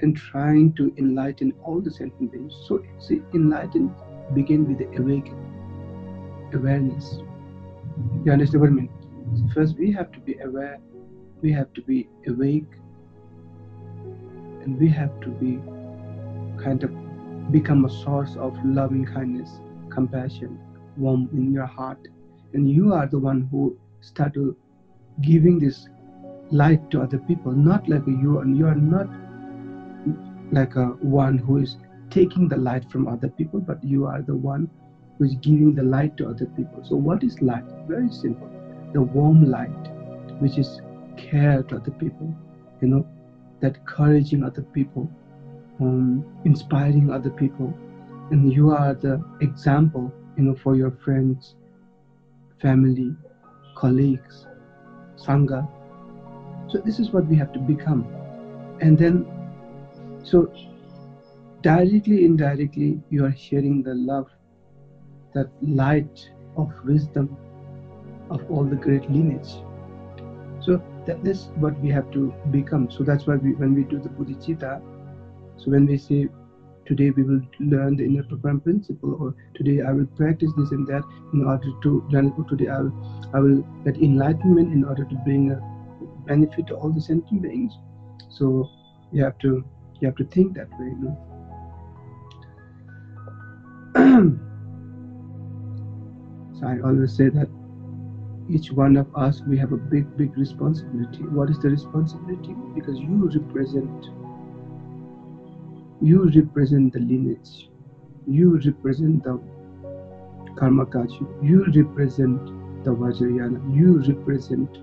and trying to enlighten all the sentient beings. So see, enlighten begin with the awareness. You understand what I mean? So first we have to be aware, we have to be awake, and we have to be kind of become a source of loving kindness, compassion, warmth in your heart. And you are the one who start to giving this light to other people, not like you, and you are not like a one who is taking the light from other people, but you are the one who is giving the light to other people. So what is light? Very simple. The warm light, which is care to other people, that encouraging other people, inspiring other people. And you are the example, for your friends, family, colleagues, sangha. So this is what we have to become. And then, so directly, indirectly, you are sharing the love, that light of wisdom of all the great lineage. So that is what we have to become. So that's why when we do the bodhicitta, so when we say, today we will learn the inner program principle, or today I will practice this and that in order to learn, or today I will get enlightenment in order to bring a benefit to all the sentient beings. So you have to think that way. So I always say that each one of us, we have a big responsibility. What is the responsibility? Because you represent the lineage, you represent the Karmakaju, you represent the Vajrayana, you represent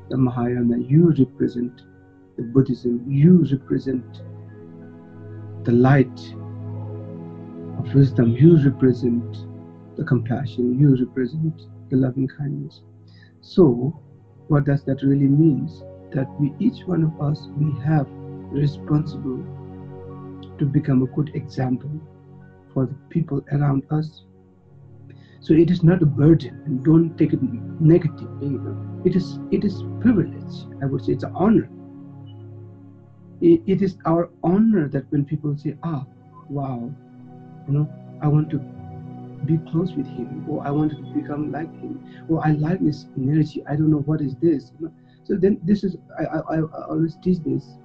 the Mahayana, you represent the Buddhism, you represent the light of wisdom, you represent the compassion, you represent the loving kindness. So what does that really mean? That each one of us, we have responsible to become a good example for the people around us. So it is not a burden, and don't take it negatively. It is privilege. I would say it's an honor. It is our honor that when people say, wow, I want to be close with him, or I want to become like him, or I like this energy, I don't know what is this. So then this is, I always teach this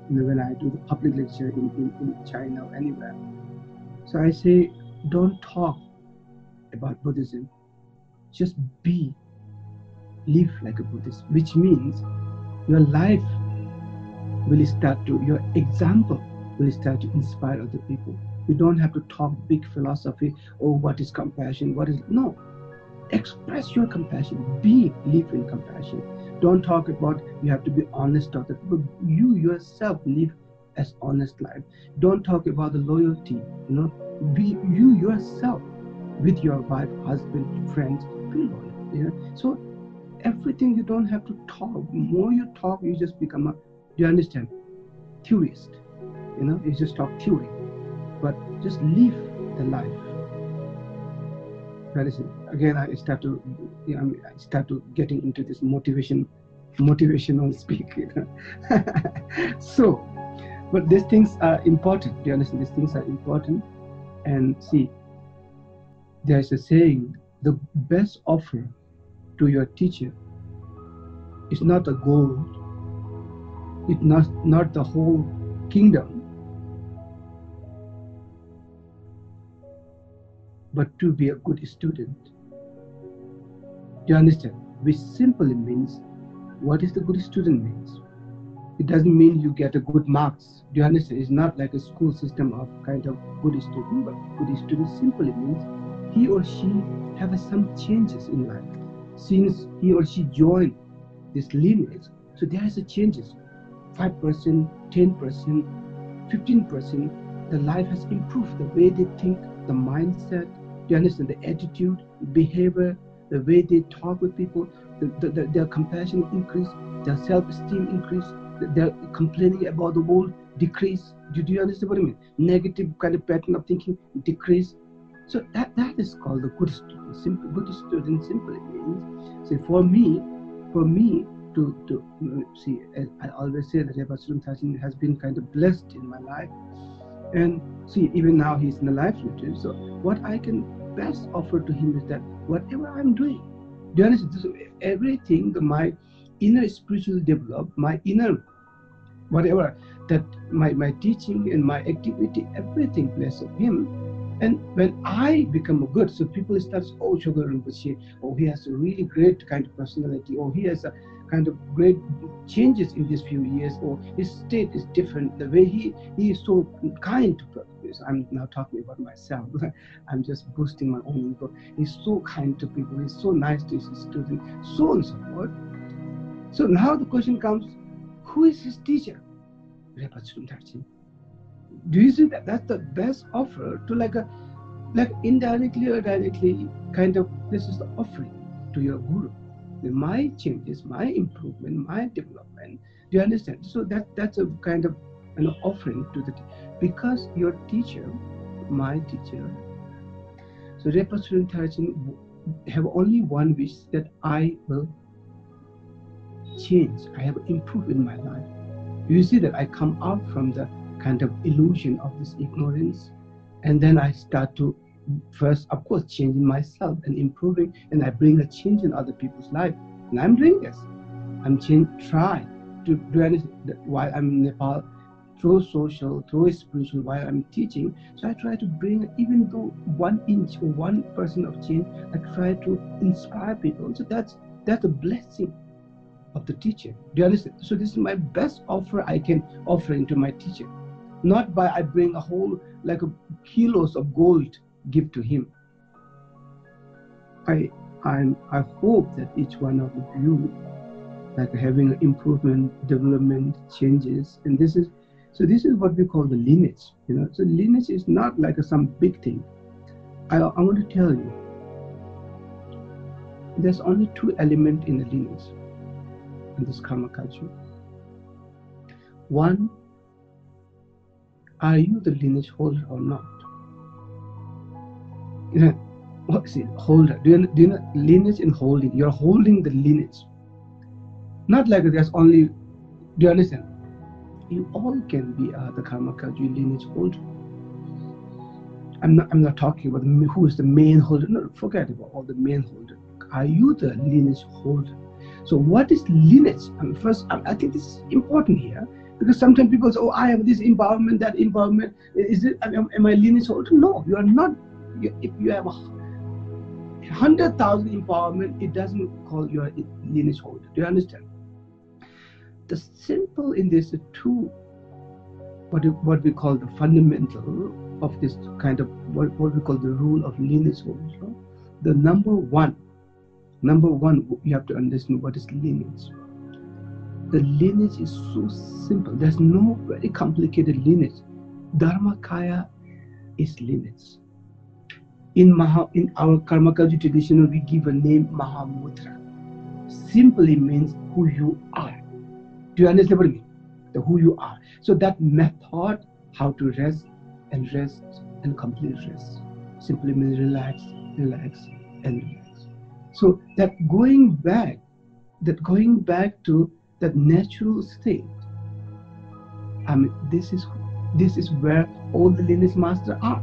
when I do the public lecture in China or anywhere. So I say, don't talk about Buddhism, just live like a Buddhist, which means your life will start to, your example will start to inspire other people. You don't have to talk big philosophy, what is compassion, no. Express your compassion, live in compassion. Don't talk about you have to be honest to other people. You yourself live as honest life. Don't talk about the loyalty, be you yourself with your wife, husband, friends, be loyal. So everything, you don't have to talk. The more you talk, you just become do you understand? Theorist. You just talk theory. But just live the life. That is it. Again, I start to getting into this motivational speak. So, but these things are important. Do you understand? These things are important. And see, there's a saying: the best offer to your teacher is not a gold. It's not the whole kingdom, but to be a good student. Do you understand? Which simply means, what is the good student means? It doesn't mean you get a good marks. Do you understand? It's not like a school system of kind of good student, but good student simply means he or she have some changes in life. Since he or she joined this lineage, so there is a changes. 5%, 10%, 15%, the life has improved. The way they think, the mindset, do you understand? The attitude, behavior, the way they talk with people, their compassion increase, their self-esteem increase, their complaining about the world decrease. Do you understand what I mean? Negative kind of pattern of thinking decrease. So that is called the good student. Good student simply means, say for me, to see. I always say that Rebbe 13 has been kind of blessed in my life, and see, even now he's in the life retreat. So what I can best offer to him is that whatever I'm doing, do you understand? So everything, my inner spiritual develop, my inner whatever, that my teaching and my activity, everything plays of him. And when I become good, so people start, oh, Chogyam Rinpoche, oh, he has a really great kind of personality, or he has a kind of great changes in these few years, or his state is different, the way he is so kind to people. I'm now talking about myself. I'm just boosting my own ego. He's so kind to people, he's so nice to his students, so on and so forth. So now the question comes, who is his teacher? Rebbe 13. Do you see that? That's the best offer to like indirectly or directly, kind of, this is the offering to your guru. My changes, my improvement, my development. Do you understand? So that's a kind of an offering to the, because your teacher, my teacher. So Rebbe 13 have only one wish, that I will change. I have improved in my life. You see that I come out from the kind of illusion of this ignorance, and then I start to first, of course, changing myself and improving, and I bring a change in other people's life. And I'm doing this. I'm try to do anything while I'm in Nepal, through social, through spiritual, while I'm teaching. So I try to bring, even though 1 inch or 1% of change, I try to inspire people. So that's a blessing of the teacher. Do you understand? So this is my best offer I can offer into my teacher. Not by I bring a whole like kilos of gold give to him. I hope that each one of you like having improvement, development, changes, and this is what we call the lineage. So lineage is not like some big thing. I want to tell you, there's only 2 elements in the lineage in this karma culture. One, are you the lineage holder or not? What is it? Holder. Do you know lineage and holding? You're holding the lineage. Not like there's only, do you understand? You all can be the karma culture lineage holder. I'm not talking about who is the main holder. No, forget about all the main holder. Are you the lineage holder? So what is lineage? First, I think this is important here, because sometimes people say, oh, I have this empowerment, that empowerment. Is it? Am I lineage holder? No, you are not. If you have 100,000 empowerment, it doesn't call you a lineage holder. Do you understand? The simple in this 2, what we call the fundamental of this kind of what we call the rule of lineage holder. The number one, you have to understand what is lineage. The lineage is so simple. There's no very complicated lineage. Dharmakaya is lineage. In our karma culture tradition, we give a name Mahamudra. Simply means who you are. Do you understand what I mean? The who you are. So that method, how to rest and complete rest, simply means relax, and relax. So that going back to that natural state. I mean, this is where all the lineage masters are.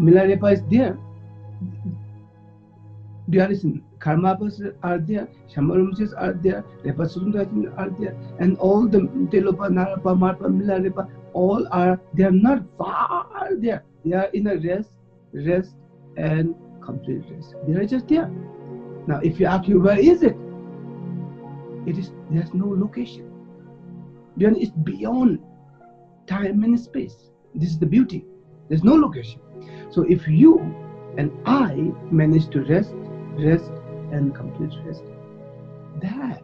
Milarepa is there. Do you understand? Karmapas are there, Shamarumsis are there, Repasundajin are there, and all the Telopa, Narapa, Marpa, Milarepa, all are, they are not far there. They are in a rest and complete rest. They are just there. Now, if you ask me, where is it? There's no location. Then it's beyond time and space. This is the beauty. There's no location. So if you and I manage to rest and complete rest, that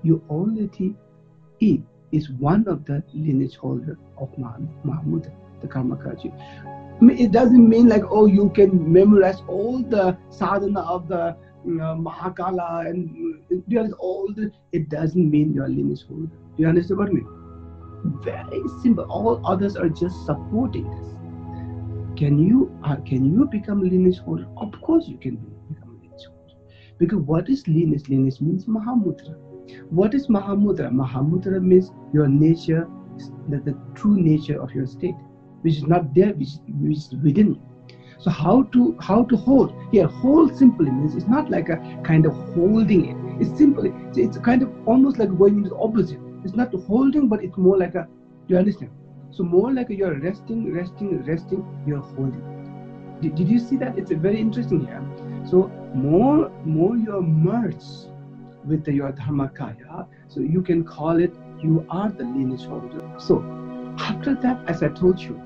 you already is one of the lineage holder of Mahamudra, the karma culture. It doesn't mean like, oh, you can memorize all the sadhana of the Mahakala and all the. It doesn't mean you're a lineage holder. Do you understand what I mean? Very simple. All others are just supporting this. Can you become a lineage holder? Of course you can become a lineage holder. Because what is lineage? Lineage means Mahamudra. What is Mahamudra? Mahamudra means your nature, the true nature of your state, which is not there, which is within you. So how to hold? Here, hold simply means it's not like a kind of holding it. It's simply, it's kind of almost like going into the opposite. It's not holding, but it's more like a, you understand? So more like you're resting, you're holding. Did you see that? It's a very interesting here. So more you're merged with your Dharmakaya, so you can call it, you are the lineage holder. So after that, as I told you,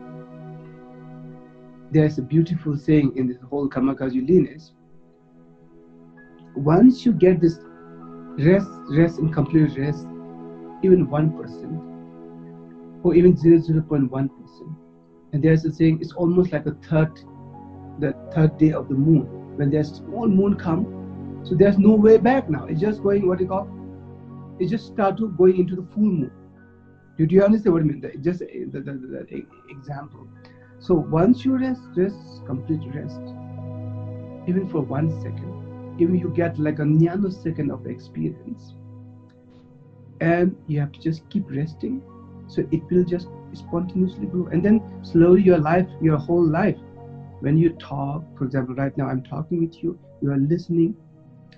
there's a beautiful saying in this whole Kamakaji lineage. Once you get this rest and complete rest, even 1%, or even 0.1%, and there's a saying, it's almost like the third day of the moon. When there's a small moon come, so there's no way back now. It's just going, what you call, it just started going into the full moon. Do you understand what I mean? Just the example. So once you rest, complete rest, even for 1 second, even you get like a nanosecond of experience, and you have to just keep resting, so it will just spontaneously grow. And then slowly your whole life, when you talk, for example, right now I'm talking with you, you are listening.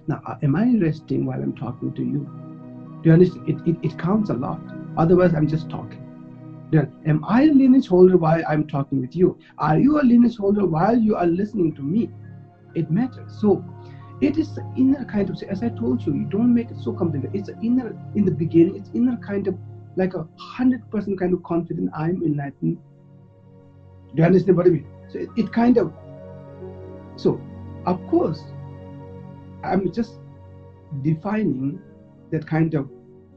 Now, am I resting while I'm talking to you? Do you understand? It counts a lot. Otherwise, I'm just talking. Then, am I a lineage holder while I'm talking with you? Are you a lineage holder while you are listening to me? It matters. So, it is the inner kind of, as I told you, you don't make it so complicated. It's inner, in the beginning, it's inner kind of, like 100% kind of confident, I'm enlightened. Do you understand what I mean? So, it kind of, so, of course, I'm just defining that kind of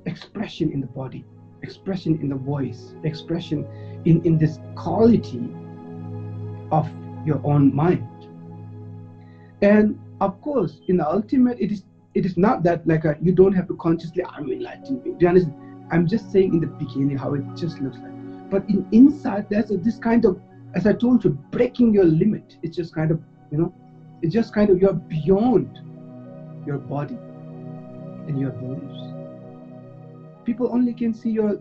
expression in the body, expression in the voice, expression in this quality of your own mind. And of course, in the ultimate, it is not that like you don't have to consciously, I'm enlightened. Do you understand? I'm just saying in the beginning how it just looks like. But inside, there's this kind of, as I told you, breaking your limit. It's just kind of, it's just kind of, you're beyond your body and your beliefs. People only can see your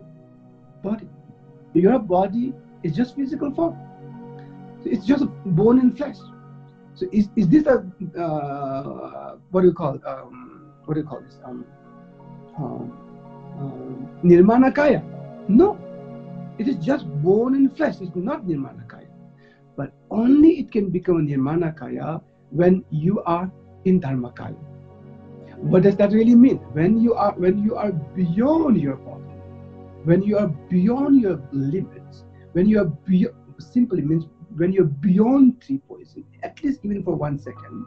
body. Your body is just physical form. So it's just bone and flesh. So is this a what do you call this? Nirmanakaya? No, it is just bone and flesh. It's not Nirmanakaya. But only it can become a Nirmanakaya when you are in Dharmakaya. What does that really mean? When you are beyond your body, when you are beyond your limits, when you are beyond, simply means when you're beyond 3 poison, at least even for 1 second,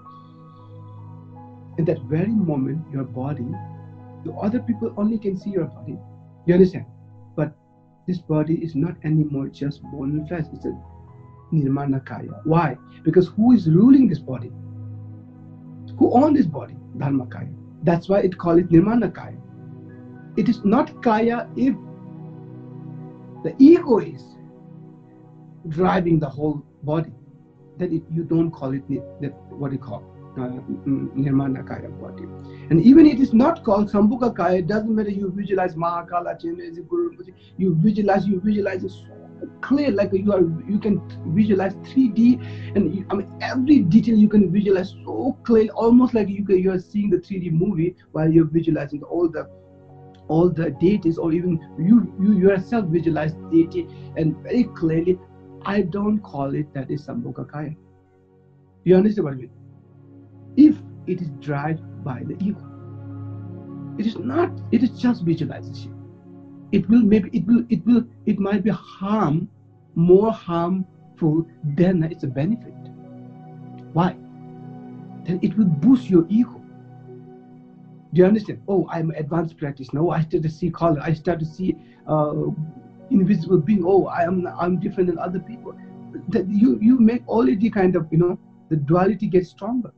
in that very moment, your body, the other people only can see your body. You understand? But this body is not anymore just bone and flesh. It's a Nirmanakaya. Why? Because who is ruling this body? Who owns this body? Dharmakaya. That's why it called it Nirmanakaya. It is not Kaya if the ego is driving the whole body. Then you don't call it what you call Nirmanakaya body. And even it is not called Sambhukakaya. It doesn't matter. You visualize Mahakala, Guru, you visualize it so clear, like you can visualize 3D, and every detail you can visualize so clear, almost like you are seeing the 3D movie while you're visualizing all the deities, or even you yourself visualize deity and very clearly. I don't call it that is Sambhukakaya. You understand what I mean? If it is driven by the ego, it is not. It is just visualization. It might be more harmful than it's a benefit. Why? Then it will boost your ego. Do you understand? Oh, I'm an advanced practitioner. Oh, I start to see color. I start to see invisible being. Oh, I'm different than other people. That you make already kind of, the duality gets stronger.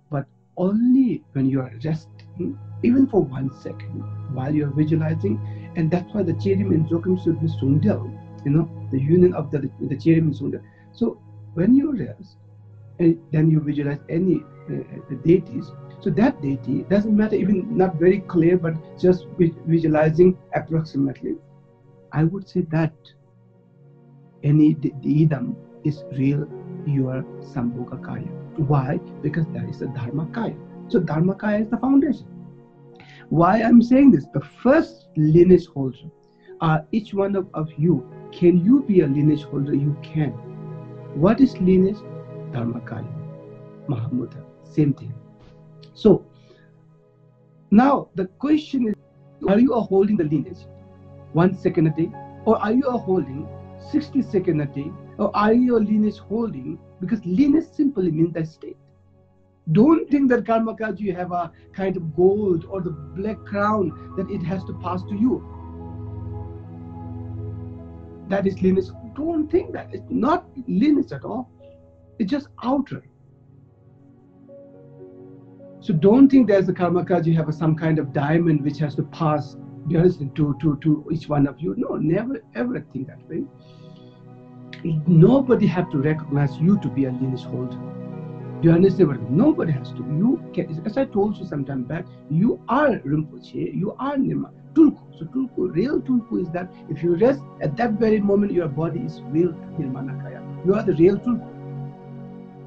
But only when you are resting, even for 1 second, while you are visualizing. And that's why the Cherim and Jokim should be Sundel, the union of the Cherim and Sundel. So when you rest, and then you visualize any deities. So that deity doesn't matter, even not very clear, but just visualizing approximately. I would say that any idam is real your Sambhoga Kaya. Why? Because that is the Dharma Kaya. So Dharma Kaya is the foundation. Why I'm saying this? The first lineage holder are each one of you. Can you be a lineage holder? You can. What is lineage? Dharma Kaya, Mahamudra, same thing. So now the question is, are you holding the lineage 1 second a day, or are you holding 60 seconds a day, or are you a lineage holding? Because lineage simply means that state. Don't think that karma cards you have a kind of gold or the black crown that it has to pass to you. That is lineage. Don't think that. It's not lineage at all. It's just outer. So don't think there's a karma card you have some kind of diamond which has to pass to each one of you. No, never ever think that way. Nobody have to recognize you to be a lineage holder. Do you understand what I mean? Nobody has to. You can, as I told you some time back, you are Rinpoche, you are Nirma, Tulku. So Tulku, real Tulku is that if you rest at that very moment, your body is real Nirmanakaya. You are the real Tulku.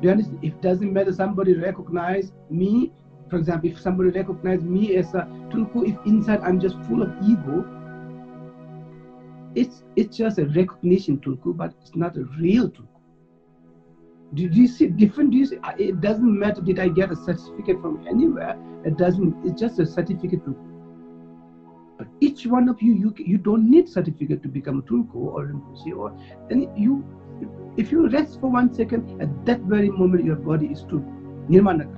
Do you understand? It doesn't matter somebody recognize me. For example, if somebody recognize me as a Tulku, if inside I'm just full of ego, it's just a recognition Tulku, but it's not a real Tulku. Do you see different? Do you see? It doesn't matter. Did I get a certificate from anywhere? It doesn't. It's just a certificate to. But each one of you, you don't need certificate to become a Tulku or Rinpoche or any you. If you rest for 1 second, at that very moment your body is Tulku, Nirmanaka.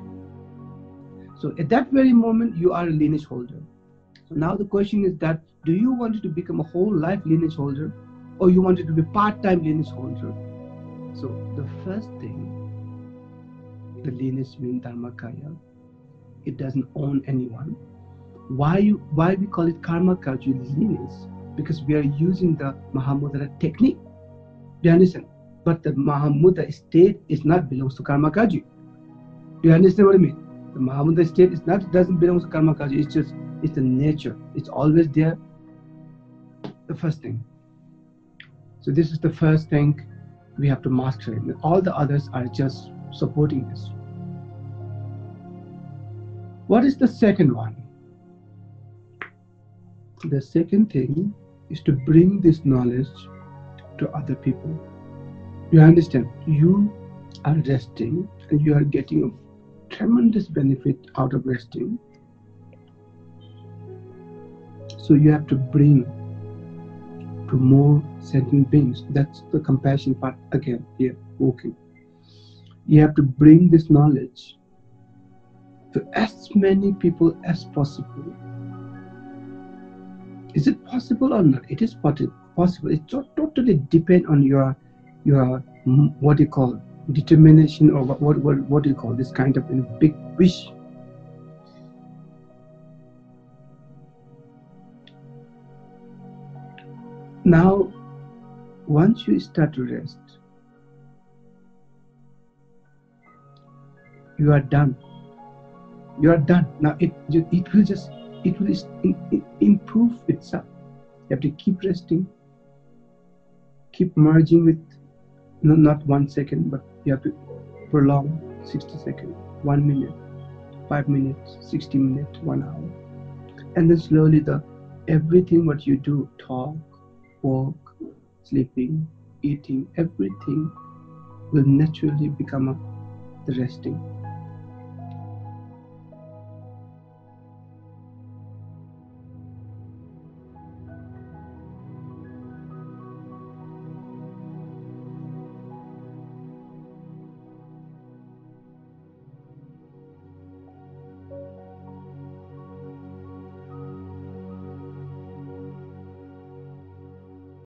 So at that very moment you are a lineage holder. So now the question is that: do you want to become a whole life lineage holder, or you want to be part-time lineage holder? So the first thing, the lineage means Dharmakaya. It doesn't own anyone. Why we call it Karma Kaju lineage? Because we are using the Mahamudra technique. Do you understand? But the Mahamudra state is not belongs to Karma Kaju. Do you understand what I mean? The Mahamudra state is not doesn't belong to Karma Kaju. It's the nature. It's always there. The first thing. So this is the first thing we have to master it. All the others are just supporting this. What is the second one? The second thing is to bring this knowledge to other people. You understand? You are resting and you are getting a tremendous benefit out of resting. So you have to bring to more sentient beings. That's the compassion part again here, walking. You have to bring this knowledge to as many people as possible. Is it possible or not? It is possible. It totally depends on your what do you call determination, or what do you call this kind of big wish. Now, once you start to rest, you are done. You are done. Now it will improve itself. You have to keep resting, keep merging with not 1 second, but you have to prolong 60 seconds, 1 minute, 5 minutes, 60 minutes, 1 hour, and then slowly everything what you do, talk, walk, sleeping, eating, everything will naturally become the resting.